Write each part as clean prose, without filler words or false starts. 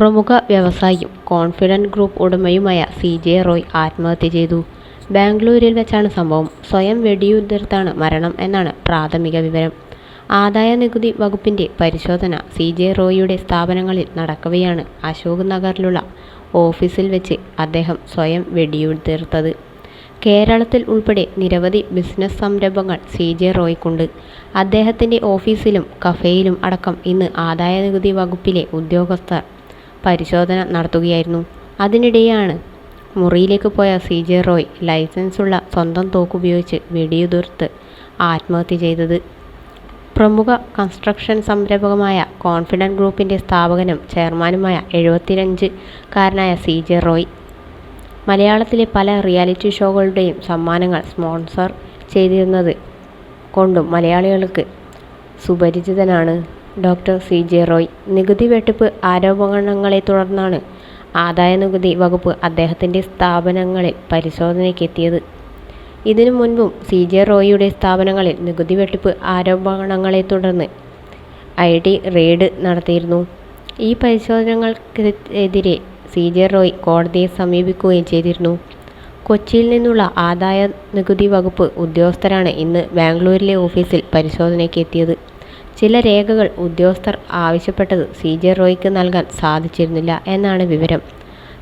പ്രമുഖ വ്യവസായിയും confident group ഉടമയുമായ സി.ജെ. Roy ആത്മഹത്യ ചെയ്തു. ബാംഗ്ലൂരിൽ വെച്ചാണ് സംഭവം. സ്വയം വെടിയുതിർത്താണ് മരണം എന്നാണ് പ്രാഥമിക വിവരം. ആദായനികുതി വകുപ്പിന്റെ പരിശോധന സി.ജെ. റോയിയുടെ സ്ഥാപനങ്ങളിൽ നടക്കവെയാണ് അശോക് നഗറിലുള്ള ഓഫീസിൽ വെച്ച് അദ്ദേഹം സ്വയം വെടിയുതിർത്തത്. കേരളത്തിൽ ഉൾപ്പെടെ നിരവധി ബിസിനസ് സംരംഭങ്ങൾ സി.ജെ. റോയ്ക്കുണ്ട്. അദ്ദേഹത്തിന്റെ ഓഫീസിലും കഫേയിലും അടക്കം ഇന്ന് ആദായനികുതി വകുപ്പിലെ ഉദ്യോഗസ്ഥർ പരിശോധന നടത്തുകയായിരുന്നു. അതിനിടെയാണ് മുറിയിലേക്ക് പോയ സി.ജെ. റോയ് ലൈസൻസുള്ള സ്വന്തം തോക്കുപയോഗിച്ച് വെടിയുതിർത്ത് ആത്മഹത്യ ചെയ്തത്. പ്രമുഖ കൺസ്ട്രക്ഷൻ സംരംഭകമായ കോൺഫിഡന്റ് ഗ്രൂപ്പിന്റെ സ്ഥാപകനും ചെയർമാനുമായ 75-കാരനായ സി.ജെ. റോയ് മലയാളത്തിലെ പല റിയാലിറ്റി ഷോകളുടെയും സമ്മാനങ്ങൾ സ്പോൺസർ ചെയ്തിരുന്നത് കൊണ്ടും മലയാളികൾക്ക് സുപരിചിതനാണ് ഡോക്ടർ സി.ജെ. റോയ്. നികുതി വെട്ടിപ്പ് ആരോപണങ്ങളെ തുടർന്നാണ് ആദായനികുതി വകുപ്പ് അദ്ദേഹത്തിന്റെ സ്ഥാപനങ്ങളിൽ പരിശോധനയ്ക്കെത്തിയത്. ഇതിനു മുൻപും സി.ജെ. റോയിയുടെ സ്ഥാപനങ്ങളിൽ നികുതി വെട്ടിപ്പ് ആരോപണങ്ങളെ തുടർന്ന് ഐ.ടി. റെയ്ഡ് നടത്തിയിരുന്നു. ഈ പരിശോധനകൾക്കെതിരെ സി.ജെ. റോയ് കോടതിയെ സമീപിക്കുകയും ചെയ്തിരുന്നു. കൊച്ചിയിൽ നിന്നുള്ള ആദായ നികുതി വകുപ്പ് ഉദ്യോഗസ്ഥരാണ് ഇന്ന് ബാംഗ്ലൂരിലെ ഓഫീസിൽ പരിശോധനയ്ക്ക് എത്തിയത്. ചില രേഖകൾ ഉദ്യോഗസ്ഥർ ആവശ്യപ്പെട്ടത് സി.ജെ. റോയ്ക്ക് നൽകാൻ സാധിച്ചിരുന്നില്ല എന്നാണ് വിവരം.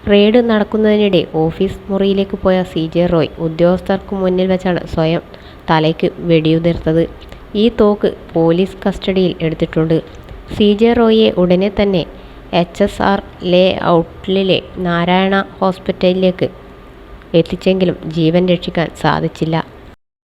റെയ്ഡ് നടക്കുന്നതിനിടെ ഓഫീസ് മുറിയിലേക്ക് പോയ സി.ജെ. റോയ് ഉദ്യോഗസ്ഥർക്ക് മുന്നിൽ വെച്ചാണ് സ്വയം തലയ്ക്ക് വെടിയുതിർത്തത്. ഈ തോക്ക് പോലീസ് കസ്റ്റഡിയിൽ എടുത്തിട്ടുണ്ട്. സി.ജെ. റോയിയെ ഉടനെ തന്നെ എച്ച്.എസ്.ആർ. ലേ ഔട്ടിലെ നാരായണ ഹോസ്പിറ്റലിലേക്ക് എത്തിച്ചെങ്കിലും ജീവൻ രക്ഷിക്കാൻ സാധിച്ചില്ല.